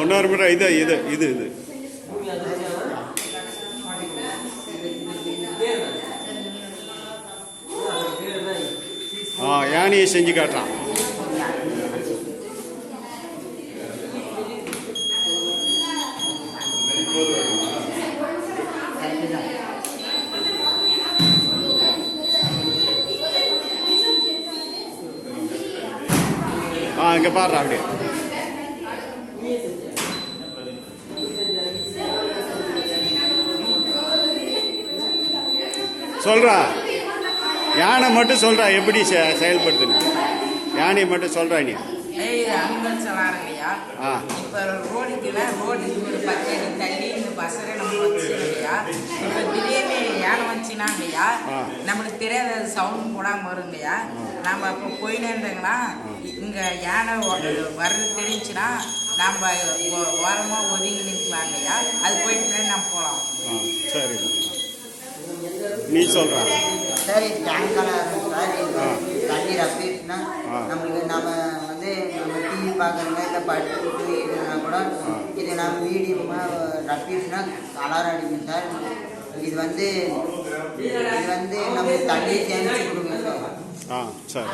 இன்னொரு முறை இது இது இது இது யானையை செஞ்சு காட்டுறான். இங்கே பாடுறா அப்படியே சொல்றா. யானை மட்டும் சொல்றா எப்படி செயல்படுத்துன்னு. யானையை மட்டும் சொல்றா நீ. இப்போ ரோடுக்கு ஒரு 10 அடி தள்ளி இந்த பஸ்ஸரை நம்ம வச்சுருங்கய்யா. இப்போ திடீர்னு யானை வந்துச்சுனாங்கய்யா, நம்மளுக்கு தெரியாத சவுண்ட் போடாமல் வருங்கய்யா. நம்ம இப்போ போயினேருந்தோங்கன்னா இங்கே யானை வர்றது தெரிஞ்சுன்னா நம்ம ஓரமாக ஒதுங்கி நிற்கலாங்கய்யா. அது போயிட்டு நம்ம போகலாம். சரி, நீ சொல்ற. சரி, தண்ணி ரப்பிட்டுனா நம்மளுக்கு நம்ம வந்து நம்ம டிவி பார்க்குறோங்க இல்லை படுத்து இதுனா கூட இது நம்ம மீடியமாக ரப்பிட்டுனா அலாரம் அடிக்கும் சார். இது வந்து நம்ம தண்ணியை சேமிச்சு கொடுங்க சார். சரி.